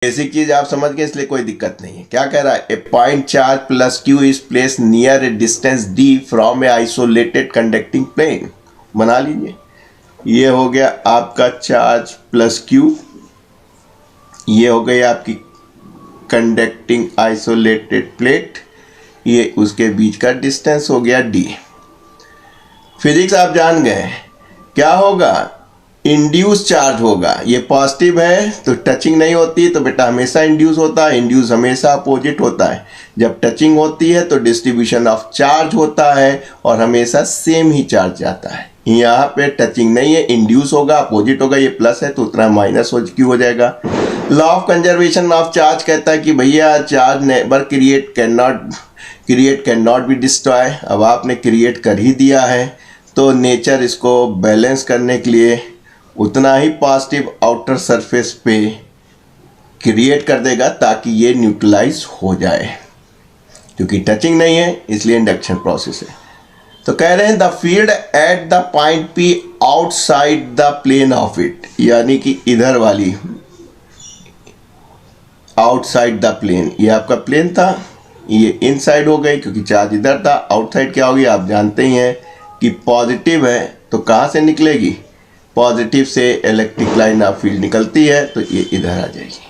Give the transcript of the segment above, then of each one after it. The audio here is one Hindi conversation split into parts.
बेसिक चीज आप समझ गए, इसलिए कोई दिक्कत नहीं है। क्या कह रहा है? A point charge plus q is place near a distance d from a isolated conducting plane. बना लीजिए, ये हो गया आपका चार्ज प्लस क्यू, ये हो गई आपकी कंडक्टिंग आइसोलेटेड प्लेट, ये उसके बीच का डिस्टेंस हो गया डी। फिजिक्स आप जान गए, क्या होगा? इंड्यूस चार्ज होगा। ये पॉजिटिव है तो टचिंग नहीं होती, तो बेटा हमेशा इंड्यूस होता है। इंड्यूस हमेशा अपोजिट होता है। जब टचिंग होती है तो डिस्ट्रीब्यूशन ऑफ चार्ज होता है और हमेशा सेम ही चार्ज जाता है। यहाँ पे टचिंग नहीं है, इंड्यूस होगा, अपोजिट होगा। ये प्लस है तो उतना माइनस हो क्यों हो जाएगा। Law of conservation of charge कहता है कि भैया charge never create can not be destroy. अब आपने क्रिएट कर ही दिया है तो नेचर इसको बैलेंस करने के लिए उतना ही पॉजिटिव आउटर सरफेस पे क्रिएट कर देगा ताकि ये न्यूट्रलाइज हो जाए। क्योंकि टचिंग नहीं है इसलिए इंडक्शन प्रोसेस है। तो कह रहे हैं the field at the point P outside the plane of it, यानी कि इधर वाली आउटसाइड द प्लेन, ये आपका प्लेन था, ये इनसाइड हो गई क्योंकि चार्ज इधर था। आउटसाइड क्या होगी आप जानते ही हैं कि पॉजिटिव है तो कहाँ से निकलेगी? पॉजिटिव से इलेक्ट्रिक लाइन ऑफ फील्ड निकलती है तो ये इधर आ जाएगी।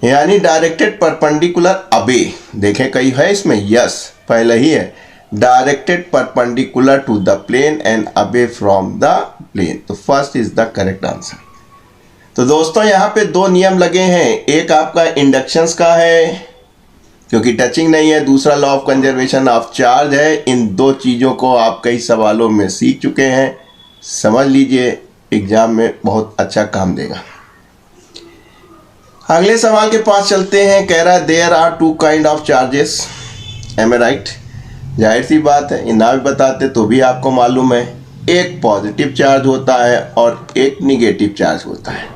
यानी डायरेक्टेड परपेंडिकुलर अबे, देखें कहीं है इसमें? यस, पहले ही है। Directed perpendicular to the plane and away from the plane, तो first is the correct answer. तो दोस्तों यहाँ पे दो नियम लगे हैं, एक आपका इंडक्शंस का है क्योंकि टचिंग नहीं है, दूसरा law of conservation of charge है। इन दो चीज़ों को आप कई सवालों में सीख चुके हैं, समझ लीजिए, एग्जाम में बहुत अच्छा काम देगा। अगले सवाल के पास चलते हैं। कह रहा है there are two kind of charges, am I right? जाहिर सी बात है, ना भी बताते तो भी आपको मालूम है। एक पॉजिटिव चार्ज होता है और एक निगेटिव चार्ज होता है,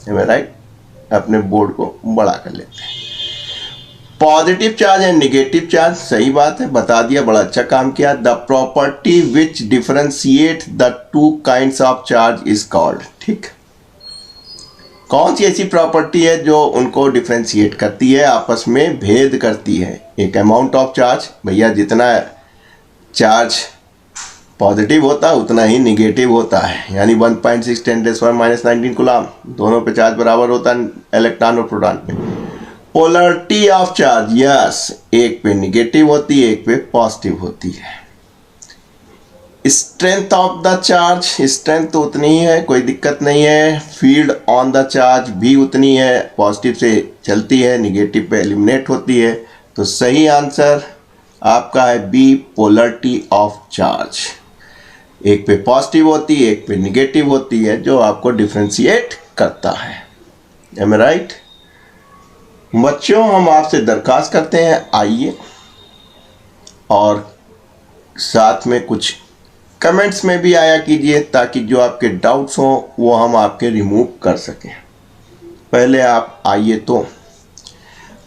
एम ए राइट? अपने बोर्ड को बड़ा कर लेते हैं। Positive charge and negative charge, सही बात है, बता दिया, बड़ा अच्छा काम किया। The property which differentiate the two kinds of charge is called, ठीक। कौन सी ऐसी प्रॉपर्टी है जो उनको डिफरेंशिएट करती है, आपस में भेद करती है? एक अमाउंट ऑफ चार्ज, भैया जितना चार्ज पॉजिटिव होता है उतना ही निगेटिव होता है, यानी 1.6 × 10⁻⁹ कूलम, दोनों पे चार्ज बराबर होता है, इलेक्ट्रॉन और प्रोटॉन पे। पोलरिटी ऑफ चार्ज, यस, एक पे निगेटिव होती है एक पे पॉजिटिव होती है। Strength of the charge, strength तो उतनी ही है, कोई दिक्कत नहीं है। फील्ड ऑन द चार्ज भी उतनी है, पॉजिटिव से चलती है निगेटिव पे एलिमिनेट होती है। तो सही आंसर आपका है बी, पोलरिटी ऑफ चार्ज। एक पे पॉजिटिव होती है एक पे निगेटिव होती है, जो आपको डिफरेंशिएट करता है, एम आई राइट? बच्चों हम आपसे दरख्वास्त करते हैं, आइए और साथ में कुछ कमेंट्स में भी आया कीजिए ताकि जो आपके डाउट्स हों वो हम आपके रिमूव कर सकें। पहले आप आइए तो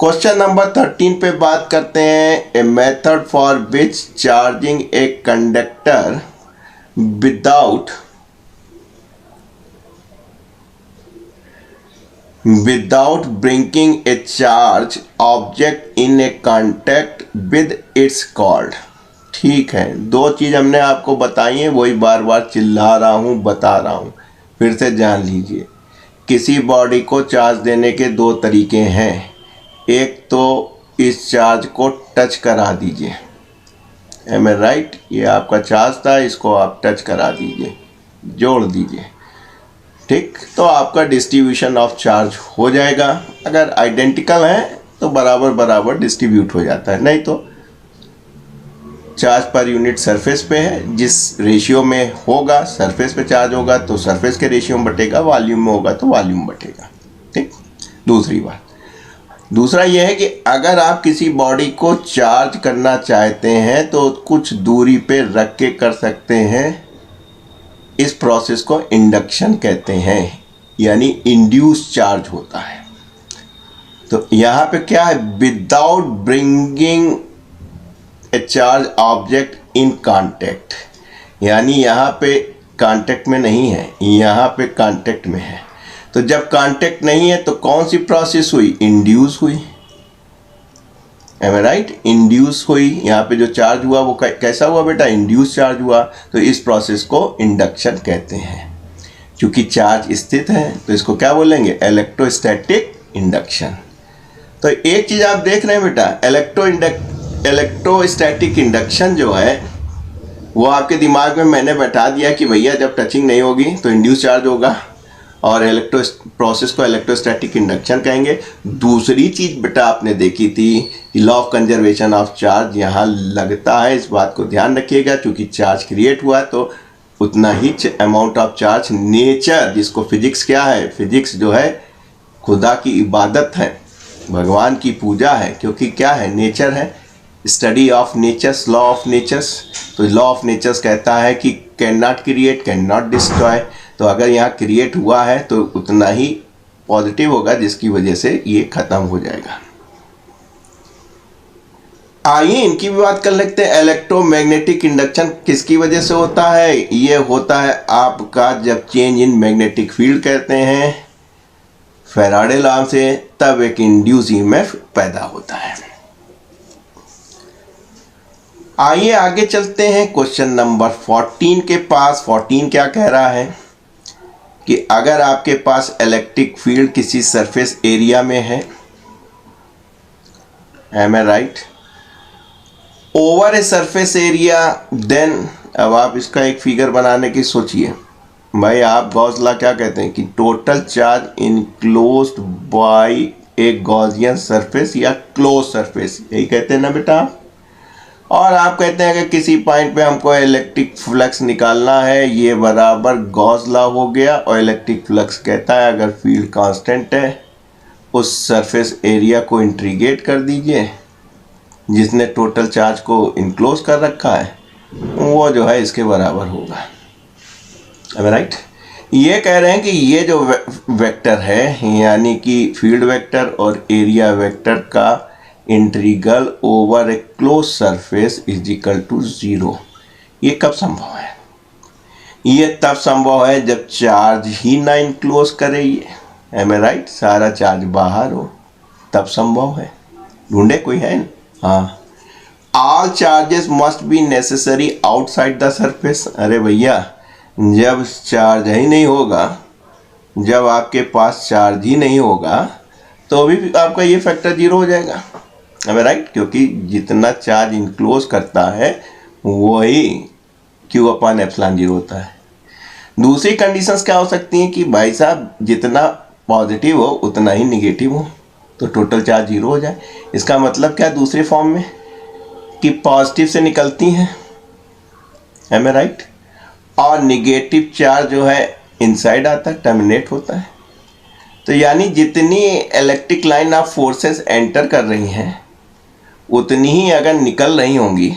क्वेश्चन नंबर 13 पे बात करते हैं। A method for which charging a conductor without bringing a charge object in a contact with its called, ठीक है। दो चीज़ हमने आपको बताई हैं, वही बार बार चिल्ला रहा हूँ, बता रहा हूँ, फिर से जान लीजिए। किसी बॉडी को चार्ज देने के दो तरीके हैं। एक तो इस चार्ज को टच करा दीजिए, एम आई राइट? ये आपका चार्ज था, इसको आप टच करा दीजिए, जोड़ दीजिए, ठीक, तो आपका डिस्ट्रीब्यूशन ऑफ चार्ज हो जाएगा। अगर आइडेंटिकल है तो बराबर बराबर डिस्ट्रीब्यूट हो जाता है, नहीं तो चार्ज पर यूनिट सरफेस पे है, जिस रेशियो में होगा सरफेस पे चार्ज होगा तो सरफेस के रेशियो में बटेगा, वॉल्यूम में होगा तो वॉल्यूम बटेगा, ठीक। दूसरी बात, दूसरा यह है कि अगर आप किसी बॉडी को चार्ज करना चाहते हैं तो कुछ दूरी पे रख के कर सकते हैं। इस प्रोसेस को इंडक्शन कहते हैं, यानी इंड्यूस चार्ज होता है। तो यहाँ पे क्या है? Without bringing a charge object in contact, यानी यहाँ पे कांटेक्ट में नहीं है, यहाँ पे कांटेक्ट में है। तो जब कांटेक्ट नहीं है तो कौन सी प्रोसेस हुई, इंड्यूस हुई, एम आई राइट, इंड्यूस हुई। यहाँ पे जो चार्ज हुआ वो कैसा हुआ बेटा, इंड्यूस चार्ज हुआ। तो इस प्रोसेस को इंडक्शन कहते हैं। क्योंकि चार्ज स्थित है तो इसको क्या बोलेंगे, इलेक्ट्रोस्टैटिक इंडक्शन। तो एक चीज आप देख रहे हैं बेटा, इलेक्ट्रोस्टैटिक इंडक्शन जो है वो आपके दिमाग में मैंने बैठा दिया कि भैया जब टचिंग नहीं होगी तो इंड्यूस चार्ज होगा और प्रोसेस को इलेक्ट्रोस्टैटिक इंडक्शन कहेंगे। दूसरी चीज बेटा आपने देखी थी कि law of conservation of charge यहाँ लगता है, इस बात को ध्यान रखिएगा। क्योंकि चार्ज क्रिएट हुआ तो उतना ही अमाउंट ऑफ चार्ज, नेचर जिसको फिजिक्स क्या है, फिजिक्स जो है खुदा की इबादत है, भगवान की पूजा है। क्योंकि क्या है, नेचर है, study of natures, law of natures. तो लॉ ऑफ नेचर्स कहता है कि can not create, can not destroy. तो अगर यहाँ क्रिएट हुआ है तो उतना ही पॉजिटिव होगा जिसकी वजह से ये खत्म हो जाएगा। आइए इनकी भी बात कर लेते हैं। इलेक्ट्रोमैग्नेटिक इंडक्शन किसकी वजह से होता है, ये होता है आपका जब चेंज इन मैग्नेटिक फील्ड कहते हैं फैराडे लॉ से, तब एक इंड्यूस ईएमएफ पैदा होता है। आइए आगे चलते हैं क्वेश्चन नंबर 14 के पास। 14 क्या कह रहा है कि अगर आपके पास इलेक्ट्रिक फील्ड किसी सरफेस एरिया में है, M I right, over a surface area, then अब आप इसका एक फिगर बनाने की सोचिए भाई। आप गॉस लॉ क्या कहते हैं कि टोटल चार्ज इनक्लोज्ड बाय ए गॉसियन सरफेस या क्लोज सरफेस, यही कहते हैं ना बेटा। और आप कहते हैं कि किसी पॉइंट पे हमको इलेक्ट्रिक फ्लक्स निकालना है, ये बराबर गॉस लॉ हो गया। और इलेक्ट्रिक फ्लक्स कहता है अगर फील्ड कांस्टेंट है उस सरफेस एरिया को इंटीग्रेट कर दीजिए जिसने टोटल चार्ज को इनक्लोज कर रखा है, वो जो है इसके बराबर होगा, राइट। ये कह रहे हैं कि ये जो वेक्टर है यानी कि फील्ड वेक्टर और एरिया वेक्टर का integral over a close surface is equal to 0। ये कब संभव है, ये तब संभव है जब चार्ज ही ना इनक्लोज करे, ये एम आई राइट, सारा चार्ज बाहर हो, तब संभव है। ढूंढे कोई है, हाँ। All charges must be necessary outside the surface. अरे भैया जब चार्ज ही नहीं होगा, जब आपके पास चार्ज ही नहीं होगा तो भी आपका ये फैक्टर 0 हो जाएगा, राइट। क्योंकि जितना चार्ज इनक्लोज करता है वही Q अपॉन एप्सिलॉन 0 होता है। दूसरी कंडीशंस क्या हो सकती हैं कि भाई साहब जितना पॉजिटिव हो उतना ही निगेटिव हो, तो टोटल चार्ज 0 हो जाए। इसका मतलब क्या दूसरे फॉर्म में कि पॉजिटिव से निकलती हैं, एम आई राइट, और निगेटिव चार्ज जो है इनसाइड आता है, टर्मिनेट होता है। तो यानी जितनी electric line of forces enter कर रही हैं उतनी ही अगर निकल रही होंगी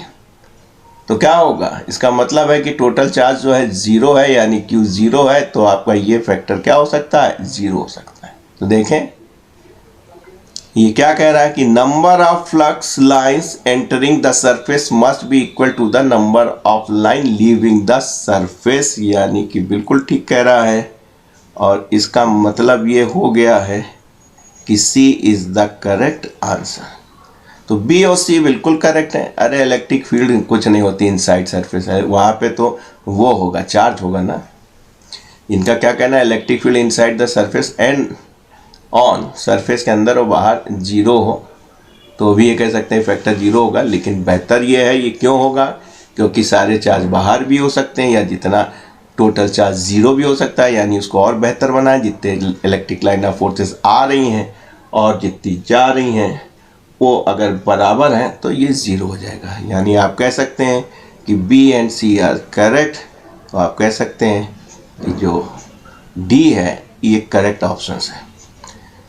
तो क्या होगा, इसका मतलब है कि टोटल चार्ज जो है 0 है, यानी Q 0 है, तो आपका ये फैक्टर क्या हो सकता है, 0 हो सकता है। तो देखें ये क्या कह रहा है कि number of flux lines entering the surface must be equal to the number of line leaving the surface, यानी कि बिल्कुल ठीक कह रहा है। और इसका मतलब ये हो गया है कि C is the correct answer. तो B और C बिल्कुल करेक्ट है। अरे इलेक्ट्रिक फील्ड कुछ नहीं होती इनसाइड सरफेस है, वहाँ पे तो वो होगा, चार्ज होगा ना। इनका क्या कहना है, electric field inside the surface and on, surface के अंदर और बाहर 0 हो तो भी ये कह सकते हैं फैक्टर 0 होगा। लेकिन बेहतर ये है, ये क्यों होगा, क्योंकि सारे चार्ज बाहर भी हो सकते हैं या जितना टोटल चार्ज 0 भी हो सकता है, यानी उसको और बेहतर बनाए। जितने इलेक्ट्रिक लाइन ऑफ फोर्सेस आ रही हैं और जितनी जा रही हैं वो अगर बराबर हैं तो ये 0 हो जाएगा। यानी आप कह सकते हैं कि B and C are correct. तो आप कह सकते हैं कि जो D है ये करेक्ट ऑप्शन है।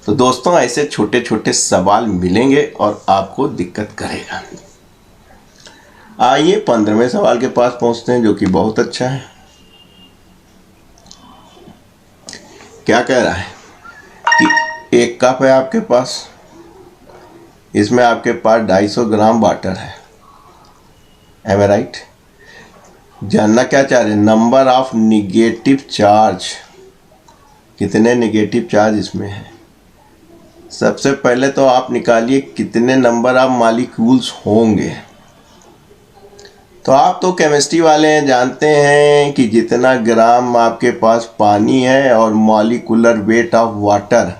तो दोस्तों ऐसे छोटे छोटे सवाल मिलेंगे और आपको दिक्कत करेगा। आइए 15वें सवाल के पास पहुंचते हैं जो कि बहुत अच्छा है। क्या कह रहा है कि एक कप है आपके पास, इसमें आपके पास 250 ग्राम वाटर है, एम आई राइट। जानना क्या चाह रहे हैं, नंबर ऑफ निगेटिव चार्ज कितने नेगेटिव चार्ज इसमें है। सबसे पहले तो आप निकालिए कितने नंबर ऑफ मॉलिक्यूल्स होंगे। तो आप तो केमिस्ट्री वाले हैं, जानते हैं कि जितना ग्राम आपके पास पानी है और मॉलिक्यूलर वेट ऑफ वाटर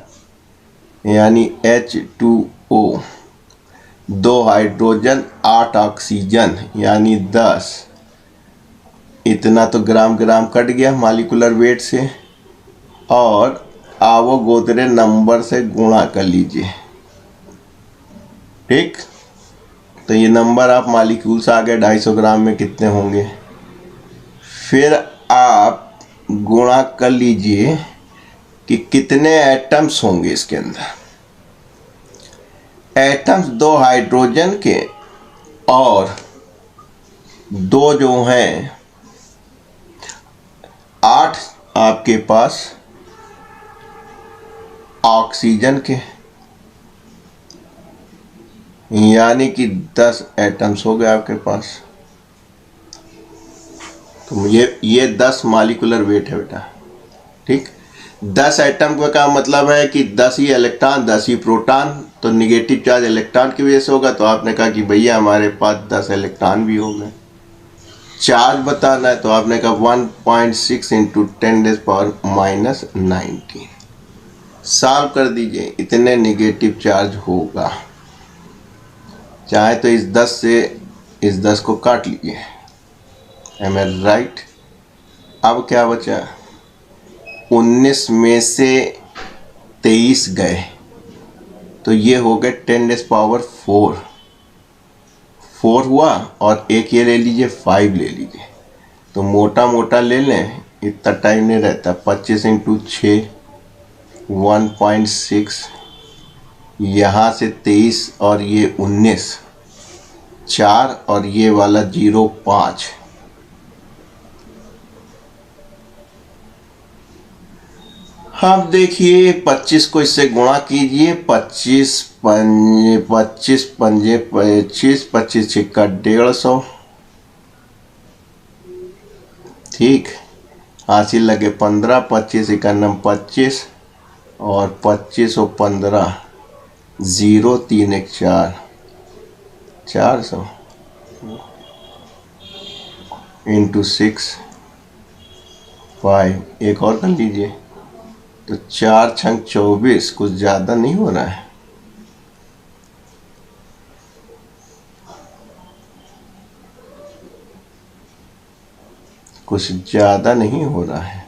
यानी H2O, 2 हाइड्रोजन 8 ऑक्सीजन यानी 10, इतना तो ग्राम ग्राम कट गया मॉलिक्यूलर वेट से, और आवोगाद्रो नंबर से गुणा कर लीजिए। ठीक, तो ये नंबर ऑफ मॉलिक्यूल्स आ गए 250 ग्राम में कितने होंगे। फिर आप गुणा कर लीजिए कि कितने एटम्स होंगे इसके अंदर। एटम्स 2 हाइड्रोजन के और 2 जो हैं 8 आपके पास ऑक्सीजन के, यानी कि 10 एटम्स हो गए आपके पास। तो ये 10 मॉलिक्यूलर वेट है बेटा। ठीक, 10 एटम का मतलब है कि 10 ही इलेक्ट्रॉन 10 ही प्रोटॉन, तो निगेटिव चार्ज इलेक्ट्रॉन की वजह से होगा। तो आपने कहा कि भैया हमारे पास 10 इलेक्ट्रॉन भी हो गए। चार्ज बताना है तो आपने कहा 1.6 × 10⁻⁻19। सॉल्व कर दीजिए, इतने नेगेटिव चार्ज होगा। चाहे तो इस 10 से इस 10 को काट लीजिए। एम आई राइट। अब क्या बचा, 19 में से 23 गए, तो ये हो गए 10⁻⁴ 4 हुआ, और एक ये ले लीजिए 5 ले लीजिए। तो मोटा मोटा ले लें, इतना टाइम नहीं रहता। 25 × 6 1.6, यहाँ से 23 और ये 19, 4 और ये वाला 0.5। अब देखिए 25 को इससे गुणा कीजिए। 25 पंजे 25 पंजे 25, 25 छिक्का 150। ठीक, हासिल लगे 15, 25 × 25 और 25 और 15 0 3 1 4 400 × 6 5। एक और कर लीजिए, तो 4 × 24, कुछ ज़्यादा नहीं हो रहा है। कुछ ज़्यादा नहीं हो रहा है।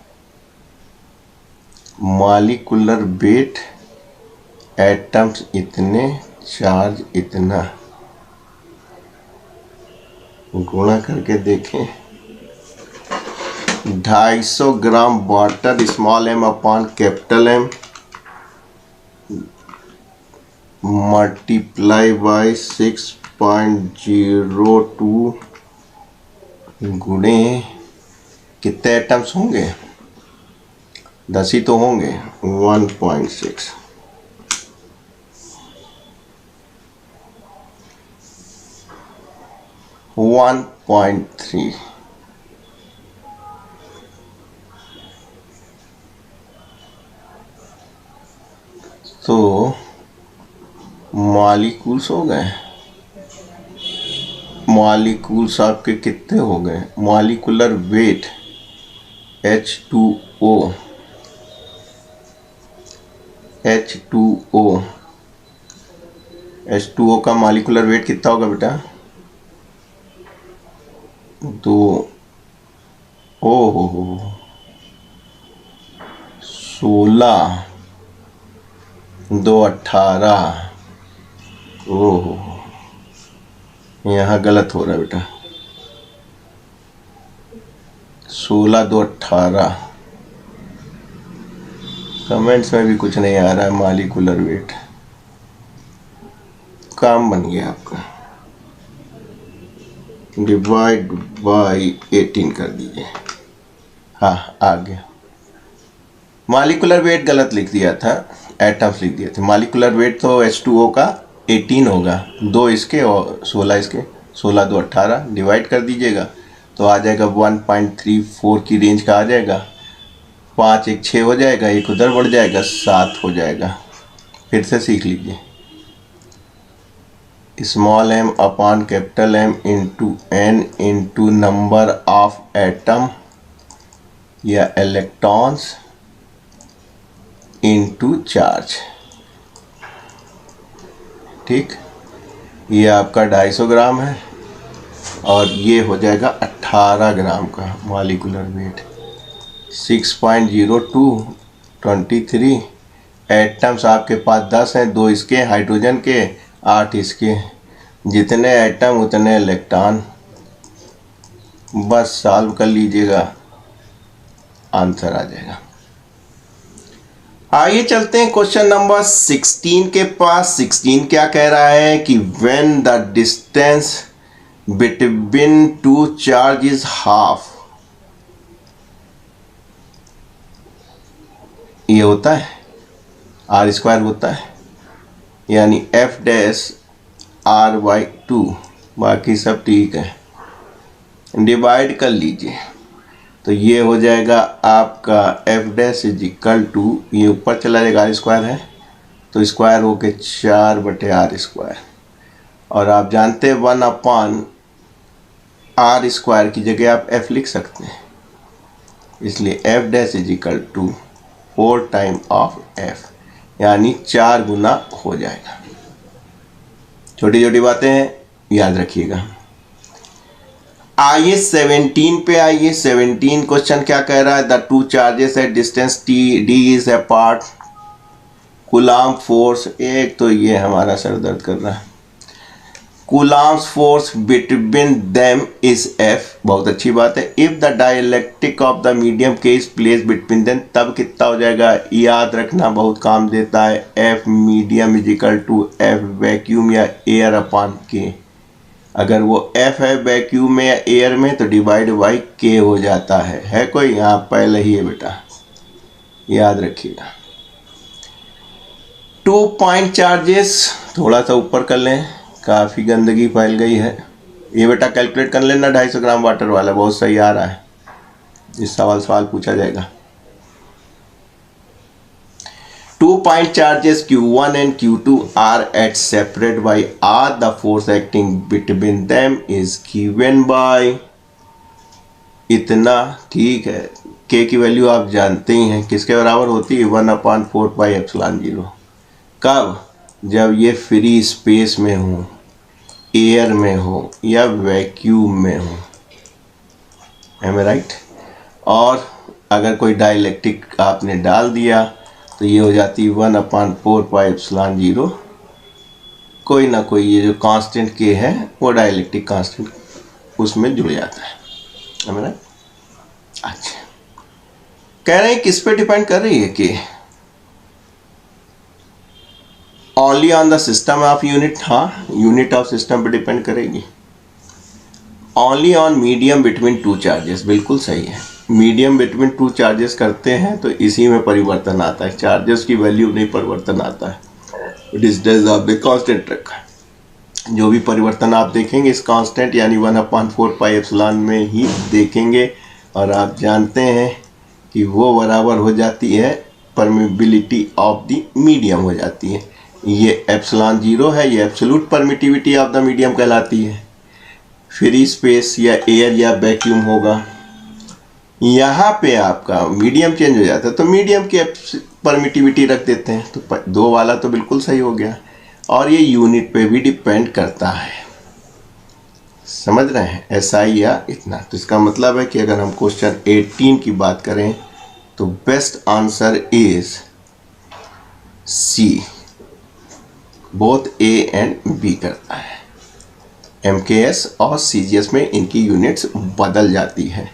मॉलिक्यूलर वेट, एटम्स इतने, चार्ज इतना, गुणा करके देखें। 250 gram water m/M multiply by 6.02 गुणे कितने एटम्स होंगे, 10 ही तो होंगे। 1.6 1.3 तो मॉलिक्यूल्स हो गए। मॉलिक्यूल्स आपके कितने हो गए, मॉलिक्यूलर वेट H2O का मॉलिक्यूलर वेट कितना होगा बेटा, 2 हो 16 2 18। ओहो, यहाँ गलत हो रहा है बेटा। 16 2 18। कमेंट्स में भी कुछ नहीं आ रहा है। मॉलिक्यूलर वेट काम बन गया आपका, डिवाइड बाई 18 कर दीजिए। हाँ आ गया। मॉलिक्यूलर वेट गलत लिख दिया था, एटम्स लिख दिए थे। मॉलिक्यूलर वेट तो H2O का 18 होगा, 2 इसके और 16 इसके। 16 2 18 डिवाइड कर दीजिएगा तो आ जाएगा 1.34 की रेंज का आ जाएगा। 5 1 6 हो जाएगा, एक उधर बढ़ जाएगा, 7 हो जाएगा। फिर से सीख लीजिए, small m upon capital M into n into number of atom या इलेक्ट्रॉन्स इंटू चार्ज। ठीक, ये आपका 250 ग्राम है और ये हो जाएगा 18 ग्राम का मॉलिक्यूलर वेट। 6.02 23 एटम्स आपके पास 10 हैं, 2 इसके हाइड्रोजन के, 8 इसके। जितने एटम उतने इलेक्ट्रॉन, बस सॉल्व कर लीजिएगा, आंसर आ जाएगा। आइए चलते हैं क्वेश्चन नंबर 16 के पास। 16 क्या कह रहा है कि when the distance between two charge is half, ये होता है आर स्क्वायर होता है, यानी एफ डैश आर बाई 2, बाकी सब ठीक है, डिवाइड कर लीजिए तो ये हो जाएगा आपका F dash is equal to, ये ऊपर चला जाएगा आर स्क्वायर है तो स्क्वायर हो के 4/r स्क्वायर, और आप जानते हैं 1 अपॉन आर स्क्वायर की जगह आप एफ लिख सकते हैं, इसलिए F dash is equal to 4 time of F, यानी 4 गुना हो जाएगा। छोटी छोटी बातें हैं, याद रखिएगा। आइए 17 पे आइए। 17 क्वेश्चन क्या कह रहा है, the two charges at distance T D is apart, coulomb force, एक तो ये हमारा सर दर्द कर रहा है, coulombs force between them is F, बहुत अच्छी बात है। If the dielectric of the medium के इज प्लेस बिटवीन देम, तब कितना हो जाएगा, याद रखना बहुत काम देता है, F medium is equal to F vacuum या एयर अपॉन के। अगर वो एफ है वैक्यूम में या एयर में तो डिवाइड बाई के हो जाता है कोई यहाँ पहले ही है बेटा, याद रखिएगा। 2 पॉइंट चार्जेस, थोड़ा सा ऊपर कर लें, काफ़ी गंदगी फैल गई है। ये बेटा कैलकुलेट कर लेना, 250 ग्राम वाटर वाला बहुत सही आ रहा है, इस सवाल पूछा जाएगा। 2 point charges Q1 and Q2 are at separate by R, the force acting between them is given by इतना। ठीक है, K की वैल्यू आप जानते ही हैं, किसके बराबर होती है, 1/4 पाई एप्सिलॉन 0। कब, जब ये फ्री स्पेस में हो, एयर में हो या वैक्यूम में हो, एम आई राइट। और अगर कोई डाइलेक्ट्रिक आपने डाल दिया तो ये हो जाती है 1/4 पाई एप्सिलॉन 0, कोई ना कोई ये जो कांस्टेंट के है वो डाइलेक्ट्रिक कांस्टेंट उसमें जुड़ जाता है, एम आई राइट। अच्छा, कह रहे हैं किस पे डिपेंड कर रही है कि only on the system of unit, हाँ यूनिट ऑफ सिस्टम पे डिपेंड करेगी। Only on medium between two charges, बिल्कुल सही है, मीडियम बिटवीन टू चार्जेस करते हैं तो इसी में परिवर्तन आता है, चार्जेस की वैल्यू नहीं परिवर्तन आता है, डिस्टेंस ऑफ द कांस्टेंट रखा है। जो भी परिवर्तन आप देखेंगे इस कांस्टेंट यानी 1/4 पाई एप्सिलॉन में ही देखेंगे, और आप जानते हैं कि वो बराबर हो जाती है परमिबिलिटी ऑफ द मीडियम हो जाती है। ये एप्सिलॉन 0 है, ये absolute permittivity of the medium कहलाती है। फ्री स्पेस या एयर या वैक्यूम होगा, यहाँ पे आपका मीडियम चेंज हो जाता है तो मीडियम की परमिटिविटी रख देते हैं, तो 2 वाला तो बिल्कुल सही हो गया। और ये यूनिट पे भी डिपेंड करता है, समझ रहे हैं, SI या इतना। तो इसका मतलब है कि अगर हम क्वेश्चन 18 की बात करें तो best answer is C, both A and B करता है। MKS और CGS में इनकी यूनिट्स बदल जाती है।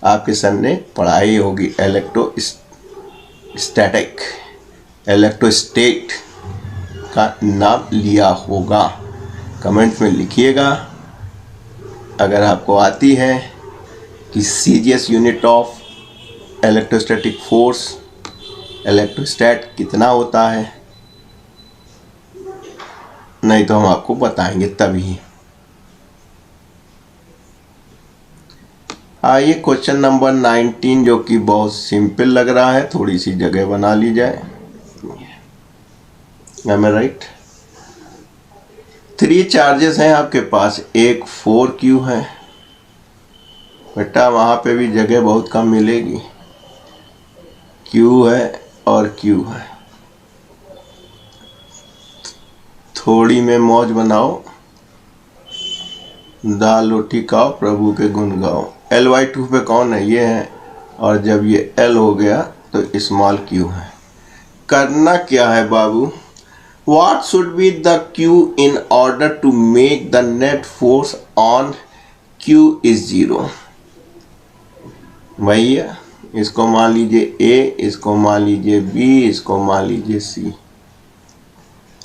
आपके सर ने पढ़ाई होगी इलेक्ट्रोस्टैटिक, इलेक्ट्रोस्टेट का नाम लिया होगा, कमेंट में लिखिएगा अगर आपको आती है कि CGS unit of electrostatic force, electrostat कितना होता है, नहीं तो हम आपको बताएंगे तभी। आइए क्वेश्चन नंबर 19 जो कि बहुत सिंपल लग रहा है, थोड़ी सी जगह बना ली जाए। Am I right? 3 चार्जेस हैं आपके पास, एक 4Q है बेटा, वहाँ पे भी जगह बहुत कम मिलेगी। Q है और Q है, थोड़ी में मौज बनाओ, दाल रोटी खाओ, प्रभु के गुण गाओ। L/2 पे कौन है? ये है, और जब ये L हो गया तो स्मॉल q है। करना क्या है बाबू? What should be the Q in order to make the net force on Q is 0? भैया इसको मान लीजिए A, इसको मान लीजिए B, इसको मान लीजिए C।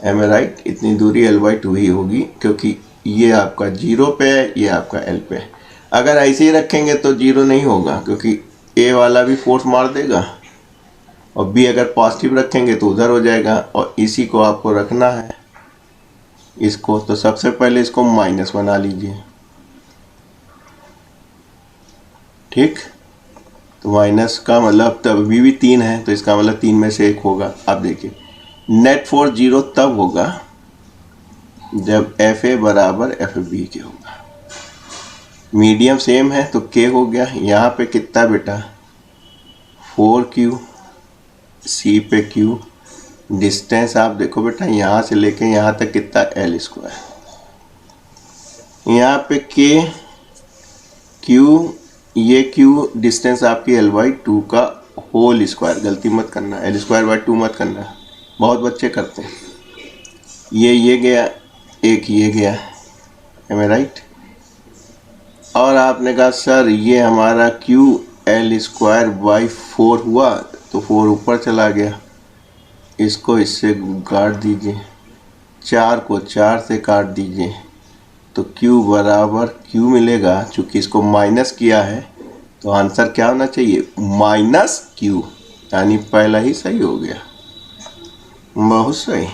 Am I right? इतनी दूरी L/2 ही होगी, क्योंकि ये आपका 0 पे है, ये आपका L पे है। अगर ऐसे ही रखेंगे तो 0 नहीं होगा, क्योंकि A वाला भी फोर्स मार देगा, और B अगर पॉजिटिव रखेंगे तो उधर हो जाएगा, और इसी को आपको रखना है इसको। तो सबसे पहले इसको माइनस बना लीजिए, ठीक। तो माइनस का मतलब तब भी 3 है, तो इसका मतलब 3 में से 1 होगा। अब देखिए नेट फोर्स 0 तब होगा जब FA बराबर FB के होगा। मीडियम सेम है तो K हो गया। यहाँ पे कितना बेटा? 4Q, C पे Q, डिस्टेंस आप देखो बेटा यहाँ से लेके यहाँ तक कितना? L²। यहाँ पे K, Q, ये Q डिस्टेंस आपकी L/2 का होल स्क्वायर, गलती मत करना, L²/2 मत करना, बहुत बच्चे करते हैं। ये गया, एक ये गया, Am I right? और आपने कहा सर ये हमारा Q L²/4 हुआ, तो 4 ऊपर चला गया, इसको इससे काट दीजिए, 4 को 4 से काट दीजिए, तो Q बराबर Q मिलेगा। चूँकि इसको माइनस किया है तो आंसर क्या होना चाहिए? -Q, यानी पहला ही सही हो गया। बहुत सही।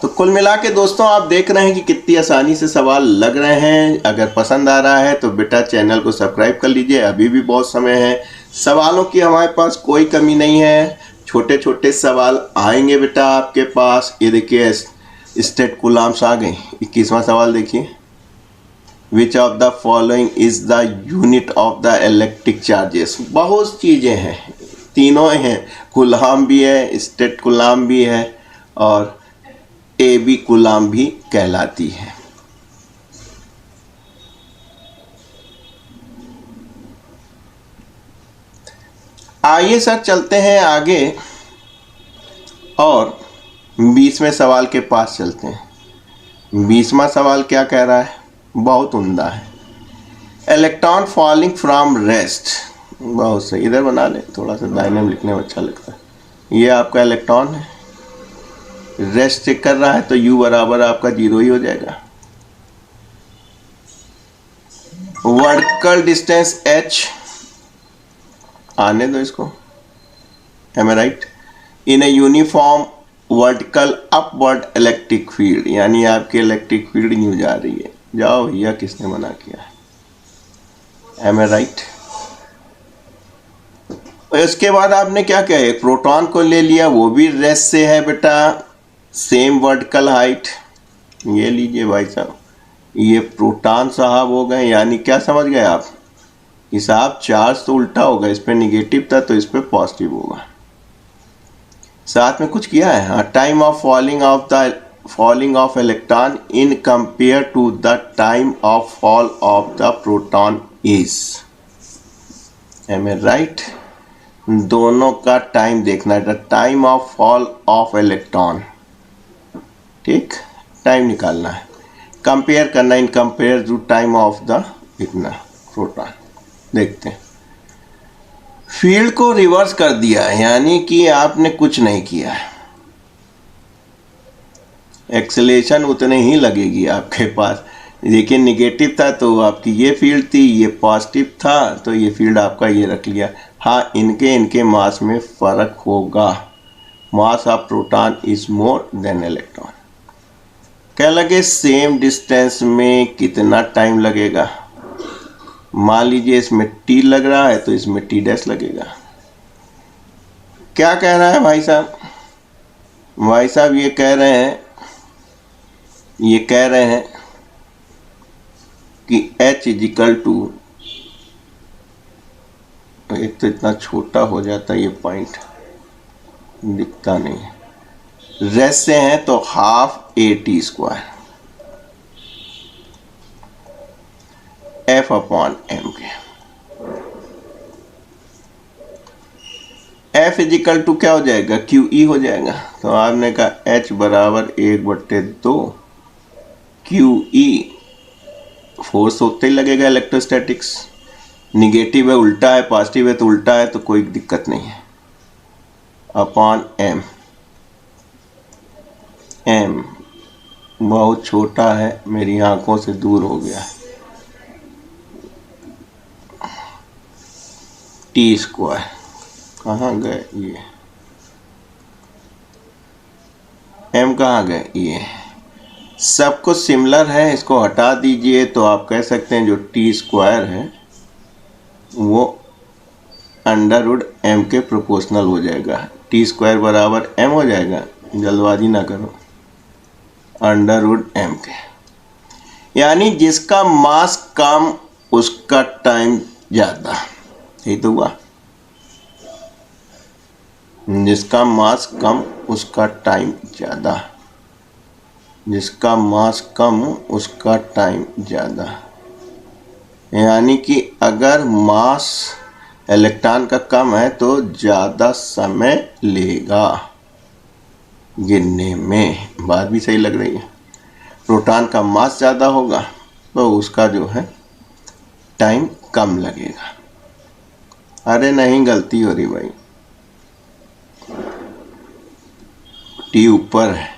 तो कुल मिला के दोस्तों आप देख रहे हैं कि कितनी आसानी से सवाल लग रहे हैं। अगर पसंद आ रहा है तो बेटा चैनल को सब्सक्राइब कर लीजिए, अभी भी बहुत समय है। सवालों की हमारे पास कोई कमी नहीं है, छोटे छोटे सवाल आएंगे बेटा आपके पास। ये देखिए स्टेट कूलम्ब्स आ गए। 21वां सवाल देखिए, which of the following is the unit of the electric charges. बहुत चीज़ें हैं, तीनों हैं, कूलम्ब भी है, स्टेट कूलम्ब भी है, और AB कूलम्ब भी कहलाती है। आइए सर चलते हैं आगे और 20वें सवाल के पास चलते हैं। 20वां सवाल क्या कह रहा है? बहुत उम्दा है। Electron falling from rest. बहुत सही, इधर बना ले, थोड़ा सा दाहिने में लिखने में अच्छा लगता है। ये आपका इलेक्ट्रॉन है, रेस्ट चेक कर रहा है, तो U बराबर आपका 0 ही हो जाएगा। वर्टिकल डिस्टेंस H, आने दो इसको, Am I right? In a uniform vertical upward electric field, यानी आपकी इलेक्ट्रिक फील्ड न्यू जा रही है। जाओ भैया, किसने मना किया है? Am I right? इसके बाद आपने क्या किया? एक प्रोटॉन को ले लिया, वो भी रेस्ट से है बेटा, सेम वर्टिकल हाइट। ये लीजिए भाई साहब, ये प्रोटॉन साहब हो गए, यानी क्या समझ गए आप? हिसाब चार्ज तो उल्टा होगा, इस पे निगेटिव था तो इस पे पॉजिटिव होगा। साथ में कुछ किया है, time of falling of electron in compare to the time of fall of the proton is. Am I right? दोनों का टाइम देखना है, time of fall of electron, ठीक, टाइम निकालना है, कंपेयर करना in compare to time of the इतना प्रोटॉन। देखते हैं, फील्ड को रिवर्स कर दिया, यानी कि आपने कुछ नहीं किया, एक्सेलरेशन उतने ही लगेगी आपके पास। देखिए निगेटिव था तो आपकी ये फील्ड थी, ये पॉजिटिव था तो ये फील्ड आपका ये रख लिया। हाँ, इनके मास में फ़र्क होगा, mass of proton is more than electron. क्या लगे सेम डिस्टेंस में कितना टाइम लगेगा? मान लीजिए इसमें टी लग रहा है तो इसमें टी डैश लगेगा। क्या कह रहा है भाई साहब? भाई साहब ये कह रहे हैं कि h इजिकल टू, एक तो इतना छोटा हो जाता है ये पॉइंट, दिखता नहीं है, रेस्ट से है तो half a T square F upon M K. F is equal to क्या हो जाएगा? क्यू ई हो जाएगा। तो आपने कहा एच बराबर 1/2 क्यू ई, फोर्स होते ही लगेगा इलेक्ट्रोस्टैटिक्स, निगेटिव है उल्टा है, पॉजिटिव है तो उल्टा है, तो कोई दिक्कत नहीं है, अपॉन एम। एम बहुत छोटा है, मेरी आंखों से दूर हो गया है, टी स्क्वायर कहाँ गए ये, एम कहाँ गए ये, सब कुछ सिमिलर है, इसको हटा दीजिए तो आप कह सकते हैं जो टी स्क्वायर है वो अंडर रूट एम के प्रोपोर्शनल हो जाएगा। टी स्क्वायर बराबर एम हो जाएगा, जल्दबाजी ना करो, अंडर रूट एम के, यानी जिसका मास कम उसका टाइम ज़्यादा, यही तो हुआ, जिसका मास कम उसका टाइम ज़्यादा, जिसका मास कम उसका टाइम ज़्यादा, यानी कि अगर मास इलेक्ट्रॉन का कम है तो ज़्यादा समय लेगा गिरने में। बात भी सही लग रही है। प्रोटॉन का मास ज़्यादा होगा तो उसका जो है टाइम कम लगेगा। अरे नहीं, गलती हो रही भाई, टी ऊपर है,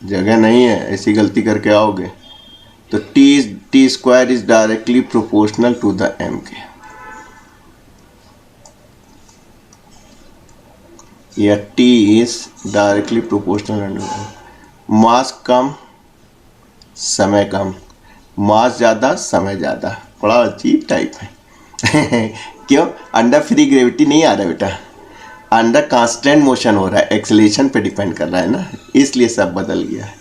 जगह नहीं है, ऐसी गलती करके आओगे तो T square is directly proportional to the M K, या T is directly proportional, mass कम समय कम, मास ज़्यादा समय ज़्यादा, बड़ा अजीब टाइप है क्यों? अंडर फ्री ग्रेविटी नहीं आ रहा बेटा, अंडर कांस्टेंट मोशन हो रहा है, एक्सेलरेशन पे डिपेंड कर रहा है ना, इसलिए सब बदल गया है।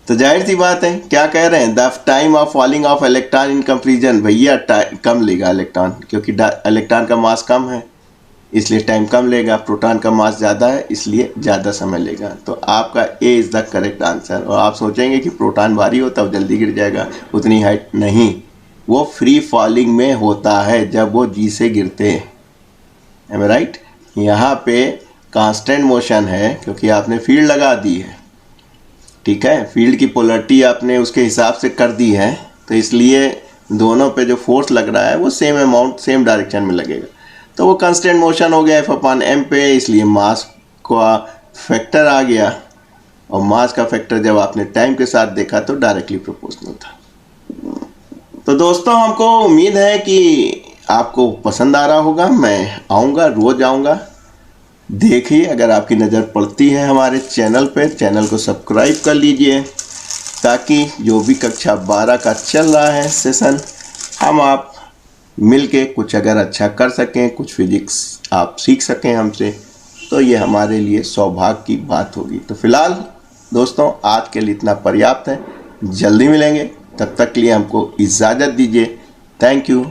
तो जाहिर सी बात है, क्या कह रहे हैं, the time of falling of electron in comparison, भैया कम लेगा इलेक्ट्रॉन, क्योंकि इलेक्ट्रॉन का मास कम है इसलिए टाइम कम लेगा, प्रोटॉन का मास ज़्यादा है इसलिए ज़्यादा समय लेगा। तो आपका A is the correct answer. और आप सोचेंगे कि प्रोटॉन भारी होता है वो जल्दी गिर जाएगा, उतनी हाइट नहीं, वो फ्री फॉलिंग में होता है जब वो जी से गिरते हैं, एम राइट। यहाँ पे कांस्टेंट मोशन है क्योंकि आपने फील्ड लगा दी है, ठीक है, फील्ड की पोलरिटी आपने उसके हिसाब से कर दी है, तो इसलिए दोनों पे जो फोर्स लग रहा है वो सेम अमाउंट सेम डायरेक्शन में लगेगा, तो वो कांस्टेंट मोशन हो गया एफ अपॉन एम पे, इसलिए मास का फैक्टर आ गया, और मास का फैक्टर जब आपने टाइम के साथ देखा तो डायरेक्टली प्रोपोर्शनल था। तो दोस्तों हमको उम्मीद है कि आपको पसंद आ रहा होगा, मैं आऊँगा, रोज़ आऊँगा। देखिए अगर आपकी नज़र पड़ती है हमारे चैनल पे, चैनल को सब्सक्राइब कर लीजिए ताकि जो भी कक्षा 12 का चल रहा है सेशन, हम आप मिलके कुछ अगर अच्छा कर सकें, कुछ फिजिक्स आप सीख सकें हमसे, तो ये हमारे लिए सौभाग्य की बात होगी। तो फिलहाल दोस्तों आज के लिए इतना पर्याप्त है, जल्दी मिलेंगे, तब तक के लिए हमको इजाज़त दीजिए। Thank you.